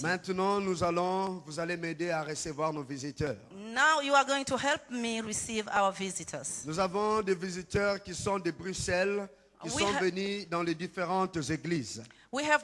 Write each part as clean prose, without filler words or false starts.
Maintenant, vous allez m'aider à recevoir nos visiteurs. Now you are going to help me receive our visitors. Nous avons des visiteurs qui sont de Bruxelles, qui sont venus dans les différentes églises. We have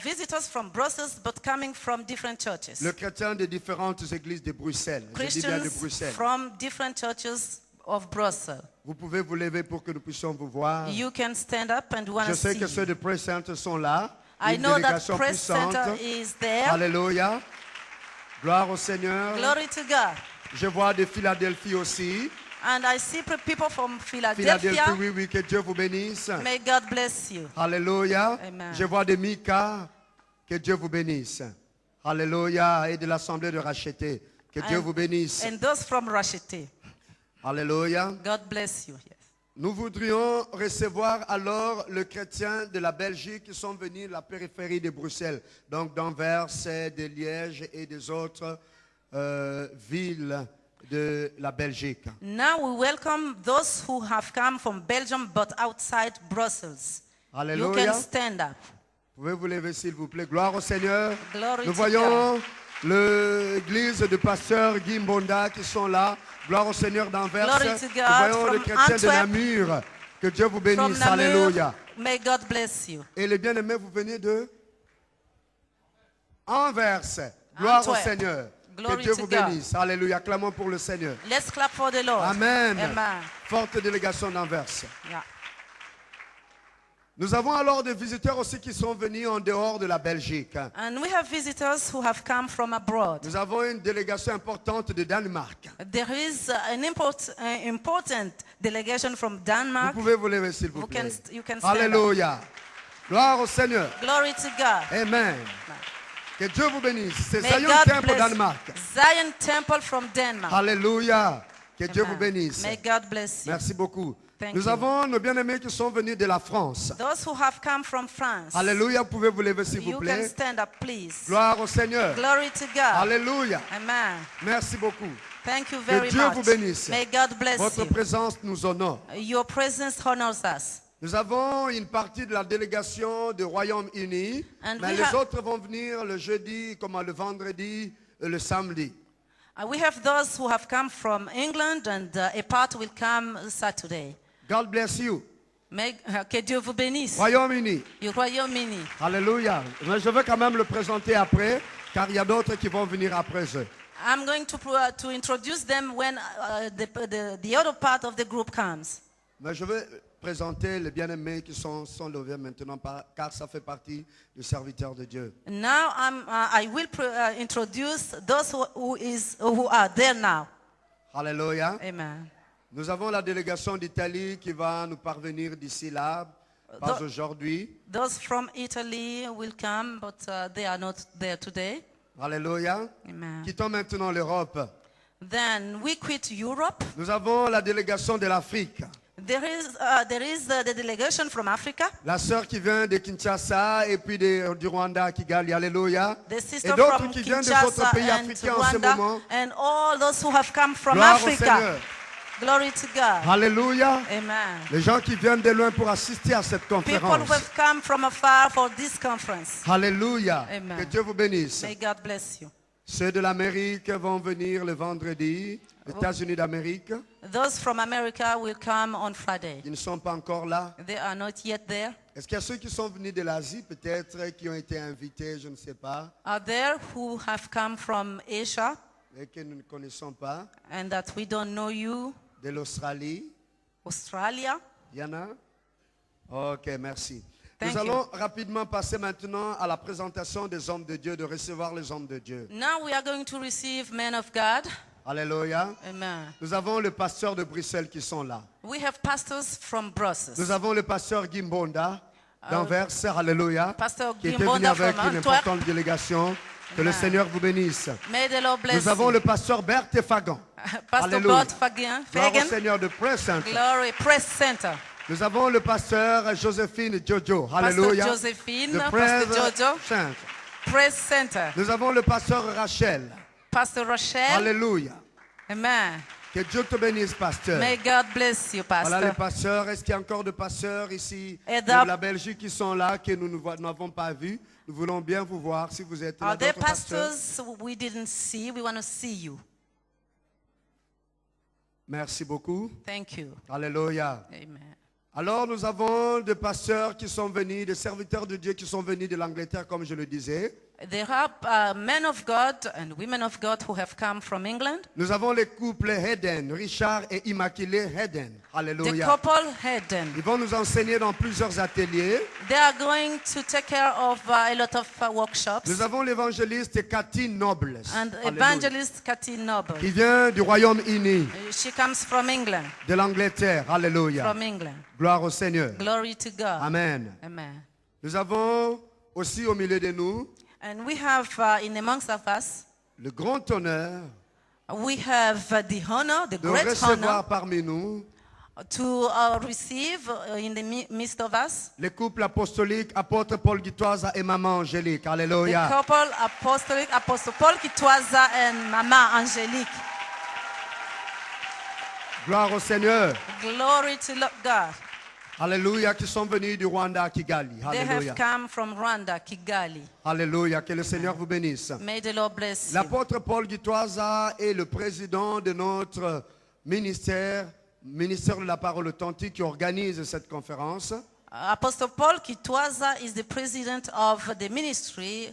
visitors from Brussels, but coming from different churches. Le chrétien de différentes églises de Bruxelles. Je dis bien de Christians Bruxelles. from different churches of Brussels. Vous pouvez vous lever pour que nous puissions vous voir. You can stand up and want Je to sais see que ceux you. de Press Center sont là. I Une know that délégation Press puissante. Center is there. Alléluia. Gloire au Seigneur. Glory to God. Je vois de Philadelphie aussi. And I see people from Philadelphia. Philadelphie, oui, oui, que Dieu vous bénisse. May God bless you. Alléluia. Amen. Je vois de Mika, que Dieu vous bénisse. Alléluia. Et de l'Assemblée de Racheté, que Dieu vous bénisse. And those from Rashete. Alléluia. God bless you. Yes. Nous voudrions recevoir alors le chrétien de la Belgique qui sont venus de la périphérie de Bruxelles, donc d'Anvers, de Liège et des autres villes de la Belgique. Now we welcome those who have come from Belgium but outside Brussels. Alléluia. You can stand up. Pouvez vous lever s'il vous plaît. Gloire au Seigneur. Glory Nous to voyons l'église de pasteur Guy Mbonda qui sont là. Gloire au Seigneur d'Anvers. Glory to Nous God. voyons le From chrétien de Antwerp. Namur. Que Dieu vous From bénisse. Namur, Alléluia. may God bless you. Et les bien-aimés, vous venez de Anvers. Gloire Antwerp. au Seigneur. Glory que Dieu to vous God. bénisse. Alléluia. Clamons pour le Seigneur. Let's clap for the Lord. Amen. Amen. Forte délégation d'Anvers. Yeah. Nous avons alors des visiteurs aussi qui sont venus en dehors de la Belgique. And we have visitors who have come from abroad. Nous avons une délégation importante de Danemark. There is an important delegation from Vous Denmark. pouvez vous lever s'il vous You plaît. can stand up. Alléluia. Gloire au Seigneur. Glory to God. Amen. Que Dieu vous bénisse. C'est May Zion God Temple bless Danemark. Zion Temple from Denmark. Alléluia. Que Dieu vous Amen. bénisse. May God bless you. Merci beaucoup. Thank Nous you. avons nos bien-aimés qui sont venus de la France. Those who have come from France. Alléluia. Vous pouvez vous lever s'il vous You can plaît. stand up, please. Gloire au Seigneur. Glory to God. Alléluia. Amen. Merci beaucoup. Thank you Que very Dieu vous much. bénisse. May God bless Votre you. présence nous honore. Your presence honors us. Nous avons une partie de la délégation du Royaume-Uni, And mais we les have- autres vont venir le jeudi, comme le vendredi et le samedi. We have those who have come from England, and a part will come Saturday. God bless you. Que Dieu vous bénisse. Royaume-Uni. Du Royaume-Uni. Alléluia. Mais je veux quand même le présenter après, car il y a d'autres qui vont venir après eux. I'm going to introduce them when the other part of the group comes. Mais je veux présenter les bien-aimés qui sont levés maintenant, car ça fait partie du serviteur de Dieu. Now I will introduce those who are there now. Alléluia. Amen. Nous avons la délégation d'Italie qui va nous parvenir d'ici là, pas aujourd'hui. Those from Italy will come, but they are not there today. Alléluia. Amen. Quittons maintenant l'Europe. Then we quit Europe. Nous avons la délégation de l'Afrique. There is the delegation from Africa. La sœur qui vient de Kinshasa et puis du Rwanda, Kigali. Alléluia. The Et sister d'autres from qui viennent des Kinshasa autres pays and africains en ce Rwanda, moment. and all those who have come from Gloire au Africa. Seigneur. Glory to God. Alléluia. Amen. Les gens qui viennent de loin pour assister à cette People conférence. who have come from afar for this conference. Alléluia. Amen. Que Dieu vous bénisse. May God bless you. Ceux de l'Amérique vont venir le vendredi. Les États-Unis d'Amérique. Those from America will come on Friday. Ils ne sont pas encore là. They are not yet there. Est-ce qu'il y a ceux qui sont venus de l'Asie, peut-être, qui ont été invités, je ne sais pas, Are there who have come from Asia et que nous ne connaissons pas, and that we don't know you? de l'Australie? Australia? Il y en a? Ok, merci. Thank Nous allons rapidement passer maintenant à la présentation des hommes de Dieu, de recevoir les hommes de Dieu. Now we are going to receive men of God. Alléluia. Amen. Nous avons les pasteurs de Bruxelles qui sont là. We have pastors from Brussels. Nous avons le pasteur Gimbonda d'Anvers, Alléluia, Pasteur qui était venu Gimbonda avec from une Antwerp. importante délégation. Que le Amen. Seigneur vous bénisse. May the Lord bless Nous avons you. le pasteur Berthe Fagan. Pastor Alléluia. Bert Fagan. Gloire au Seigneur de Press Center. Glory Press Center. Nous avons le pasteur Joséphine Jojo. Alléluia. Pastor Josephine. De Pastor Press Jojo. Center. Press Center. Nous avons le pasteur Rachel. Pastor Rochelle. Alléluia. Amen. Que Dieu te bénisse, pasteur. May God bless you, Voilà les Pastor. pasteurs. Est-ce qu'il y a encore de pasteurs ici Et de d'ab- la Belgique qui sont là, que nous n'avons pas vus? Nous voulons bien vous voir si vous êtes là. Are there D'autres pasteurs? pastors we didn't see? We want to see you. Merci beaucoup. Thank you. Alléluia. Amen. Alors nous avons des pasteurs qui sont venus, des serviteurs de Dieu qui sont venus de l'Angleterre, comme je le disais. There are men of God and women of God who have come from England. Nous avons les couples Hedden, Richard et Immaculée Hedden. The Alléluia. couple Hayden. Ils vont nous enseigner dans plusieurs ateliers. They are going to take care of a lot of workshops. Nous avons l'évangéliste Cathy Nobles, And Alléluia, evangelist Cathy Noble. qui vient du Royaume-Uni, She comes from England. de l'Angleterre. Alléluia. From England. Gloire au Seigneur. Glory to God. Amen. Amen. Nous avons aussi au milieu de nous And we have in amongst of us, le grand honneur we have the honor, the de great recevoir honor parmi nous to receive in the midst of us les couples apostoliques, apôtre Paul Guitoise et maman Angélique. the Alléluia. couple apostolic, Apostle Paul Kitwaza and Mama Angelique. Gloire au Seigneur. Glory to God. Alléluia, qui sont venus du Rwanda à Kigali. They Alléluia. have come from Rwanda, Kigali. Alléluia, que le Seigneur vous bénisse. May the Lord bless you. L'apôtre Paul Guitoisa est le président de notre ministère de la parole authentique qui organise cette conférence. Apostle Paul Kitwaza is the president of the ministry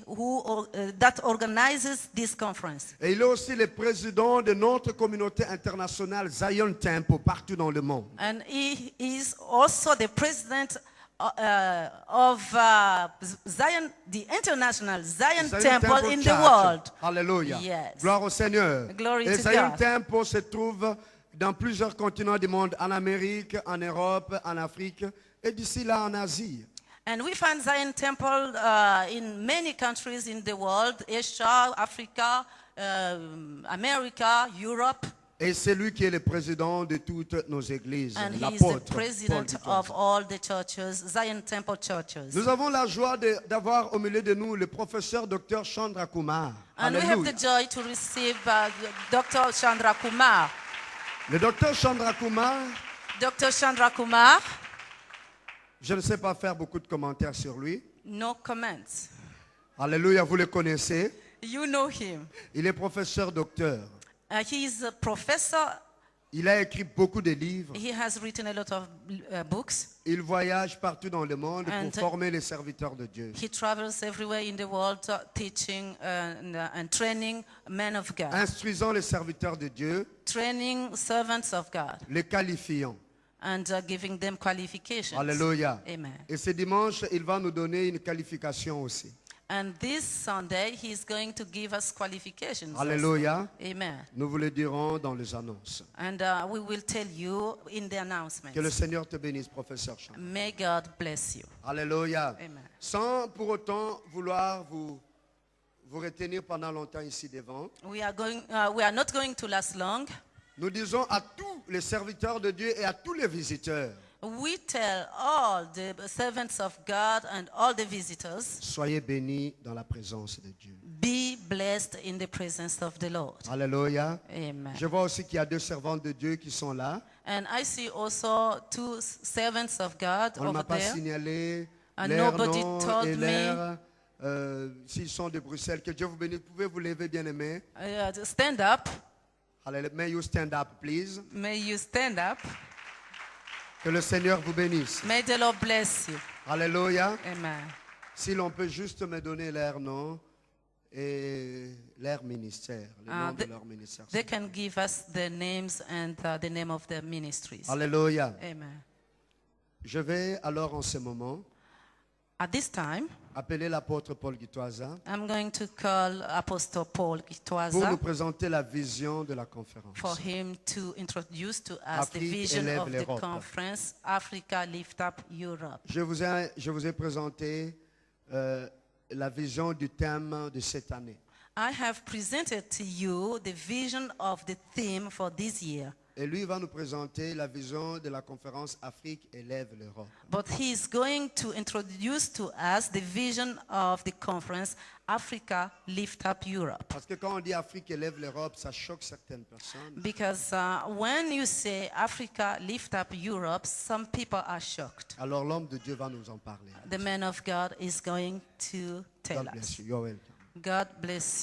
that organizes this conference. Et il est aussi le président de notre communauté internationale Zion Temple partout dans le monde. And he is also the president of Zion, the international Zion Temple in the Church. world. Alléluia. Yes. Gloire au Seigneur. Glory Et to Zion God. Temple se trouve dans plusieurs continents du monde, en Amérique, en Europe, en Afrique et d'ici là en Asie. And we find Zion Temple in many countries in the world, Asia, Africa, America, Europe. Et c'est lui qui est le président de toutes nos églises, And he is the l'apôtre Paul president Guitoisa. of all the churches, Zion Temple churches. Nous avons la joie d'avoir au milieu de nous le professeur Dr Chandra Kumar. And we have Alléluia. the joy to receive Dr. Chandra Kumar. Le docteur Chandra Kumar, Dr. Chandra Kumar, je ne sais pas faire beaucoup de commentaires sur lui. no comments. Alléluia, vous le connaissez. You know him. Il est professeur docteur. He is a professor. Il a écrit beaucoup de livres. He has written a lot of books. Il voyage partout dans le monde And pour former les serviteurs de Dieu. He travels everywhere in the world teaching and training men of God, Instruisant les serviteurs de Dieu, training servants of God, les qualifiant. and giving them qualifications. Alléluia. Amen. Et ce dimanche, il va nous donner une qualification aussi. And this Sunday, he's going to give us qualifications. also. Alléluia. Amen. Nous vous le dirons dans les annonces. And we will tell you in the announcements. Que le Seigneur te bénisse, professeur Chandra. May God bless you. Alléluia. Amen. Sans pour autant vouloir vous retenir pendant longtemps ici devant, We are not going to last long. nous disons à tous les serviteurs de Dieu et à tous les visiteurs, We tell all the servants of God and all the visitors, soyez bénis dans la présence de Dieu. be blessed in the presence of the Lord. Alléluia. Amen. Je vois aussi qu'il y a deux servantes de Dieu qui sont là. And I see also two servants of God On ne m'a over pas there. signalé And leur nobody nom told et me. l'air. S'ils sont de Bruxelles, que Dieu vous bénisse. Pouvez vous lever, bien-aimés. Stand up. Alléluia. May you stand up, please. May you stand up. Que le Seigneur vous bénisse. May the Lord bless you. Alléluia. Amen. Si l'on peut juste me donner leur nom et leur ministère, le nom de leur ministère. They can give us their names and the name of their ministries. Alléluia. Amen. Je vais alors en ce moment At this time, appeler l'apôtre Paul Guitoisa I'm going to call Apostle Paul pour nous Kitwaza présenter la vision de la conférence. for him to introduce to us the Afrique vision élève of the l'Europe. conference, Africa Lift Up Europe. Je vous ai présenté la vision du thème de cette année. I have presented to you the vision of the theme for this year. Et lui va nous présenter la vision de la conférence Afrique élève l'Europe. But he is going to introduce to us the vision of the conference Africa Lift Up Europe. Parce que quand on dit Afrique élève l'Europe, ça choque certaines personnes. Because when you say Africa Lift Up Europe, some people are shocked. Alors l'homme de Dieu va nous en parler. The man of God is going to tell God bless us. you. You're welcome. God bless you.